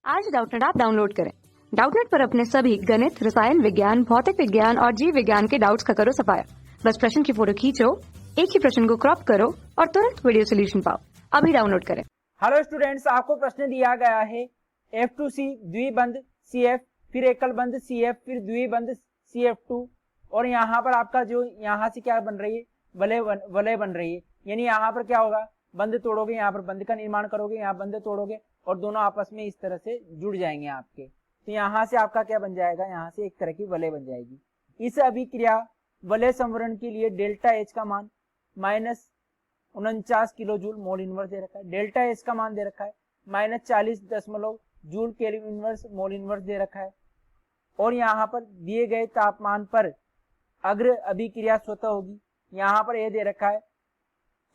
आज Doubtnut app download करें। Doubtnut पर अपने सभी गणित, रसायन विज्ञान, भौतिक विज्ञान और जीव विज्ञान के डाउट्स का करो सफाया। बस प्रश्न की फोटो खींचो, एक ही प्रश्न को क्रॉप करो और तुरंत वीडियो सोल्यूशन पाओ। अभी डाउनलोड करें। हेलो स्टूडेंट्स, आपको प्रश्न दिया गया है F2C द्विबंध CF, फिर एकल बंध CF, फिर द्विबंध CF2 और यहाँ पर आपका जो यहाँ से क्या बन रही है, वलय बन रही है। यानी यहाँ पर क्या होगा, बंध तोड़ोगे, यहाँ पर बंध का निर्माण करोगे, यहाँ बंध तोड़ोगे और दोनों आपस में इस तरह से जुड़ जाएंगे आपके। तो यहाँ से आपका क्या बन जाएगा, यहाँ से एक तरह की वलय बन जाएगी। इस अभिक्रिया वलय संवरण के लिए डेल्टा H का मान -49 किलो जूल मोल इनवर्स दे रखा है। डेल्टा H का मान दे रखा है -40 joule kelvin inverse mole inverse दे रखा है। और यहाँ पर दिए गए तापमान पर अग्र अभिक्रिया स्वतः होगी। यहाँ पर यह दे रखा है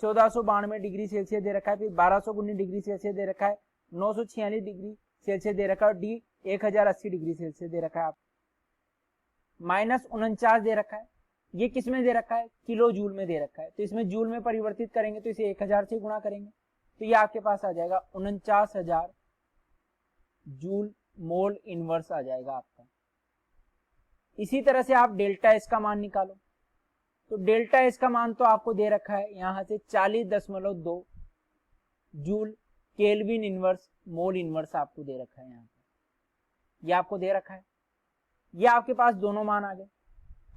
1492 डिग्री सेल्सियस दे रखा है, फिर 1219 डिग्री सेल्सियस दे रखा है, 946 डिग्री सेल्सियस दे रखा है और डी 1080 डिग्री सेल्सियस दे रखा है। -49 दे रखा है। ये किस में दे रखा है, किलो जूल में दे रखा है। तो इसमें जूल में परिवर्तित करेंगे तो इसे 1000 से गुणा करेंगे तो ये आपके पास आ जाएगा 49,000 जूल मोल इनवर्स आ जाएगा आपका। इसी तरह से आप डेल्टा एस का मान निकालो। तो डेल्टा एस का मान तो आपको दे रखा है यहां से 40.2 joule kelvin inverse mole inverse आपको दे रखा है। यहाँ पर ये आपको दे रखा है, ये आपके पास दोनों मान आ गए।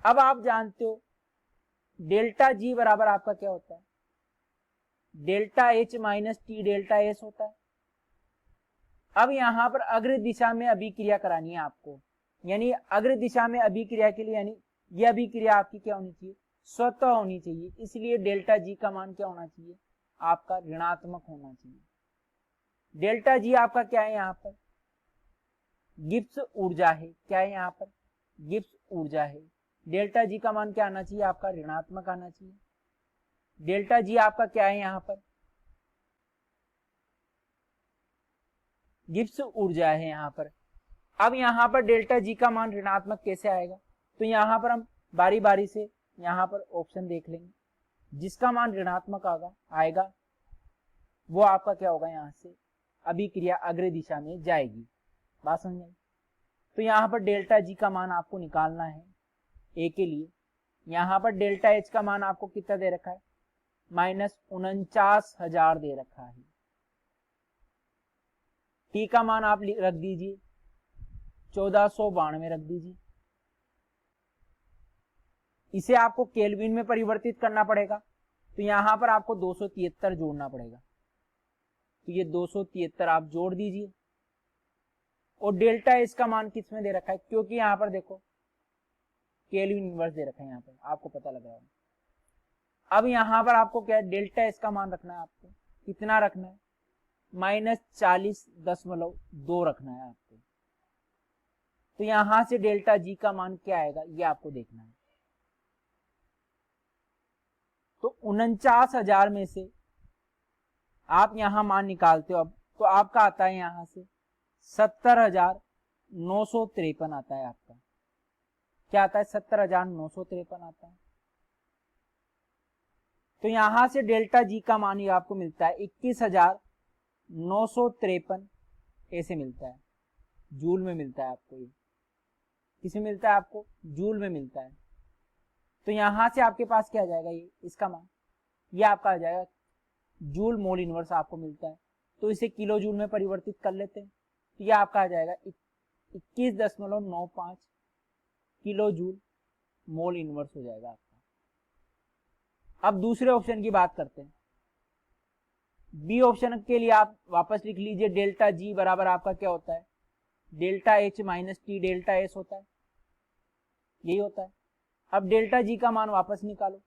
अब आप जानते हो डेल्टा जी बराबर आपका क्या होता है, delta H minus T delta S होता है। अब यहां पर अग्र दिशा में अभिक्रिया करानी है आपको, यानी अग्र दिशा में अभिक्रिया के लिए, यानी यह अभिक्रिया आपकी क्या होनी चाहिए, स्वतः होनी चाहिए। इसलिए डेल्टा जी का मान क्या होना चाहिए, आपका ऋणात्मक होना चाहिए। डेल्टा जी आपका क्या है, यहाँ पर गिब्स ऊर्जा है। क्या है यहाँ पर, गिब्स ऊर्जा है। डेल्टा जी का मान क्या आना चाहिए, आपका ऋणात्मक आना चाहिए। डेल्टा जी आपका क्या है, यहाँ पर गिब्स ऊर्जा है यहाँ पर। अब यहाँ पर डेल्टा जी का मान ऋणात्मक कैसे आएगा, तो यहाँ पर हम बारी बारी से यहाँ पर ऑप्शन देख लेंगे। जिसका मान ऋणात्मक आएगा वो आपका क्या होगा, यहाँ से अभिक्रिया अग्र दिशा में जाएगी। बात समझ आई। तो यहाँ पर डेल्टा जी का मान आपको निकालना है ए के लिए। यहाँ पर डेल्टा एच का मान आपको कितना दे रखा है, -49,000 दे रखा है। टी का मान आप रख दीजिए 1492 रख दीजिए। इसे आपको केल्विन में परिवर्तित करना पड़ेगा, तो यहां पर आपको 273 जोड़ना पड़ेगा। तो ये 273 आप जोड़ दीजिए। और डेल्टा एस का मान किस में दे रखा है, क्योंकि यहां पर देखो केल्विन इनवर्स दे रखा है, यहां पर आपको पता लग रहा है। अब यहां पर आपको क्या है, डेल्टा एस का मान रखना है आपको, कितना रखना है, -40.2 रखना है आपको। तो यहां से डेल्टा जी का मान क्या आएगा, ये आपको देखना है। तो 49,000 में से आप यहां मान निकालते हो अब, तो आपका आता है यहां से 70,953 आता है आपका। क्या आता है, 70,953 आता है। तो यहां से डेल्टा जी का मान ये आपको मिलता है 21,953 ऐसे मिलता है, जूल में मिलता है आपको। ये किसमें मिलता है, आपको जूल में मिलता है। तो यहां से आपके पास क्या आ जाएगा, ये इसका मान ये आपका आ जाएगा जूल मोल इनवर्स आपको मिलता है। तो इसे किलो जूल में परिवर्तित कर लेते हैं, तो ये आपका आ जाएगा 21.95 किलो जूल मोल इनवर्स हो जाएगा आपका। अब दूसरे ऑप्शन की बात करते हैं। बी ऑप्शन के लिए आप वापस लिख लीजिए, डेल्टा जी बराबर आपका क्या होता है, delta H minus T delta S होता है, यही होता है। अब डेल्टा जी का मान वापस निकालो।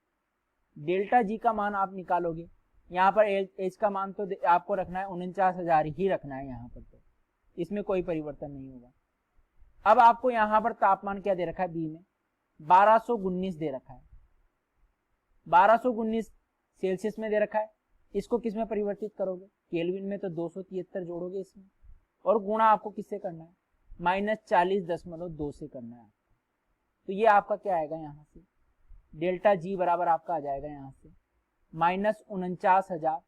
डेल्टा जी का मान आप निकालोगे, यहाँ पर एच का मान तो आपको रखना है 49,000 ही रखना है यहाँ पर, तो इसमें कोई परिवर्तन नहीं होगा। अब आपको यहाँ पर तापमान क्या दे रखा है, बी में 1219 दे रखा है, 1219 सेल्सियस में दे रखा है। इसको किस में परिवर्तित करोगे, केल्विन में, तो 273 जोड़ोगे इसमें और गुणा आपको किससे करना है, -40.2 से करना है। तो ये आपका क्या आएगा, यहाँ से डेल्टा जी बराबर आपका आ जाएगा यहाँ से -49,000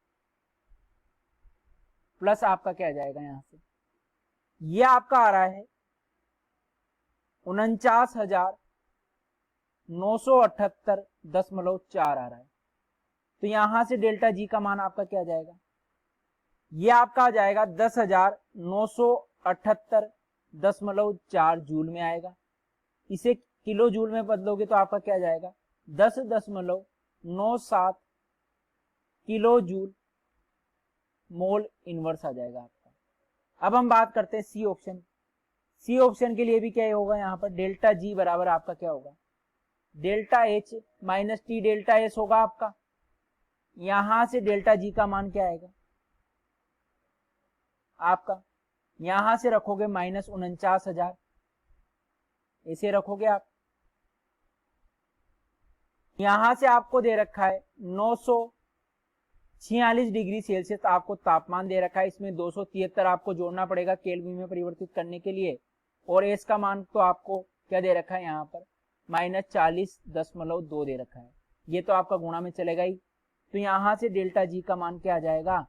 प्लस आपका क्या आ जाएगा यहाँ से ये आपका आ रहा है 49,978.4 आ रहा है। तो यहां से डेल्टा जी का मान आपका क्या जाएगा, ये आपका आ जाएगा 10,978.4 जूल में आएगा। इसे किलो जूल में बदलोगे तो आपका क्या जाएगा 10.97 किलो जूल मोल इनवर्स आ जाएगा आपका। अब हम बात करते हैं सी ऑप्शन। सी ऑप्शन के लिए भी क्या होगा, यहाँ पर डेल्टा जी बराबर आपका क्या होगा, delta H minus T delta S होगा आपका। यहां से डेल्टा जी का मान क्या आएगा आपका, यहां से रखोगे -49,000, इसे रखोगे आप। यहां से आपको दे रखा है 946 डिग्री सेल्सियस आपको तापमान दे रखा है। इसमें 273 आपको जोड़ना पड़ेगा केल्विन में परिवर्तित करने के लिए। और एस का मान तो आपको क्या दे रखा है, यहाँ पर -40.2 दे रखा है। ये तो आपका गुणा में चलेगा ही। तो यहां से डेल्टा जी का मान क्या आ जाएगा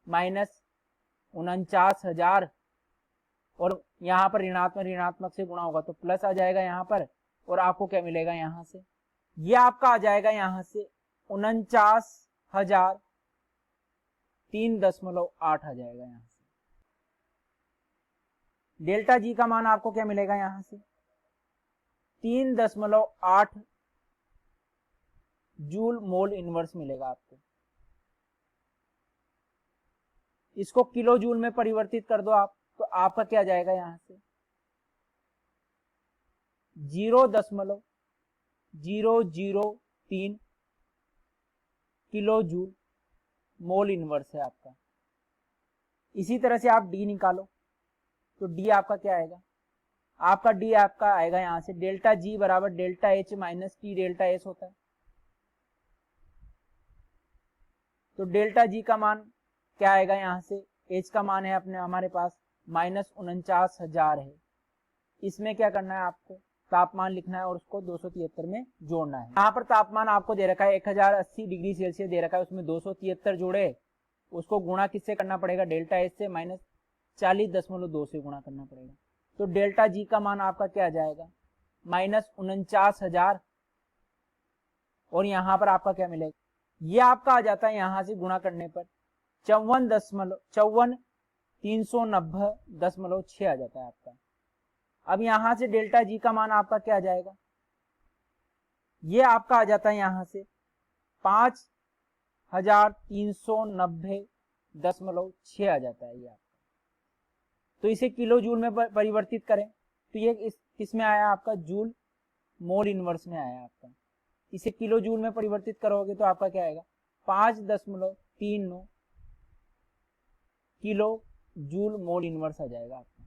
-49,000, और यहाँ पर ऋणात्मक से गुणा होगा तो प्लस आ जाएगा यहाँ पर। और आपको क्या मिलेगा यहाँ से, ये आपका आ जाएगा यहाँ से 49,003.8 आ जाएगा यहाँ से। डेल्टा जी का मान आपको क्या मिलेगा यहाँ से 3.8 जूल मोल इनवर्स मिलेगा आपको। इसको किलो जूल में परिवर्तित कर दो आप, तो आपका क्या जाएगा यहां से 0.003 किलो जूल मोल इनवर्स है आपका। इसी तरह से आप डी निकालो, तो डी आपका क्या आएगा, आपका डी आपका आएगा यहां से डेल्टा जी बराबर delta H minus T delta S होता है। तो डेल्टा जी का मान क्या आएगा, यहाँ से एच का मान है अपने हमारे पास -49,000 है। इसमें क्या करना है, आपको तापमान लिखना है और उसको 273 में जोड़ना है। यहाँ पर तापमान आपको दे रखा है 1080 डिग्री सेल्सियस दे रखा है, उसमें 273 जोड़े, उसको गुणा किससे करना पड़ेगा, डेल्टा एच से -40.2 से गुणा करना पड़ेगा। तो डेल्टा जी का मान आपका क्या आ जाएगा -49,000, और यहाँ पर आपका क्या मिलेगा, ये आपका आ जाता है यहाँ से गुणा करने पर 54,390.6 आ जाता है आपका। अब यहां से डेल्टा जी का मान आपका क्या आ जाएगा, ये आपका आ जाता है यहाँ से 5,390.6 आ जाता है ये आपका। तो इसे किलो जूल में परिवर्तित करें तो ये किस में आया आपका, जूल मोल इनवर्स में आया आपका। इसे किलो जूल में परिवर्तित करोगे तो आपका क्या आएगा 5.39 किलो जूल मोल इनवर्स आ जाएगा आपका।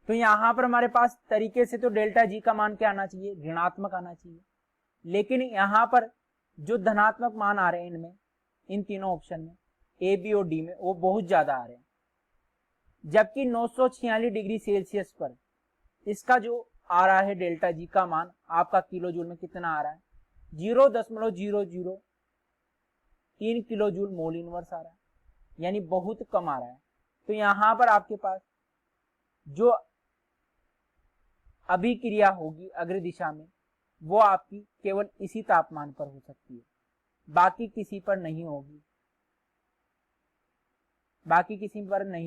तो यहां पर हमारे पास तरीके से तो डेल्टा जी का मान क्या आना चाहिए, ऋणात्मक आना चाहिए, लेकिन यहां पर जो धनात्मक मान आ रहे हैं इनमें, इन तीनों ऑप्शन में ए बी और डी में, वो बहुत ज्यादा आ रहे हैं। जबकि 946 डिग्री सेल्सियस पर इसका जो आ रहा है डेल्टा जी का मान आपका किलो जूल में कितना आ रहा है 0.003 किलो जूल मोल इनवर्स आ रहा है, यानी बहुत कम आ रहा है। तो यहां पर आपके पास जो अभिक्रिया होगी अग्र दिशा में वो आपकी केवल इसी तापमान पर हो सकती है, बाकी किसी पर नहीं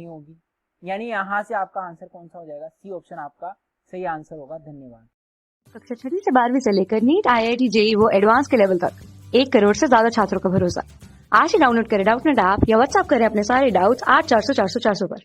होगी, यानी यहां से आपका आंसर कौन सा हो जाएगा, सी ऑप्शन आपका सही आंसर होगा। धन्यवाद। कक्षा 6 से 12वीं से लेकर नीट, IIT, JEE वो एडवांस के लेवल तक 1 करोड़ से ज्यादा छात्रों का भरोसा। आज ही डाउनलोड करें डाउटनेट ऐप या व्हाट्सएप करें अपने सारे डाउट्स 8400 400 400 पर।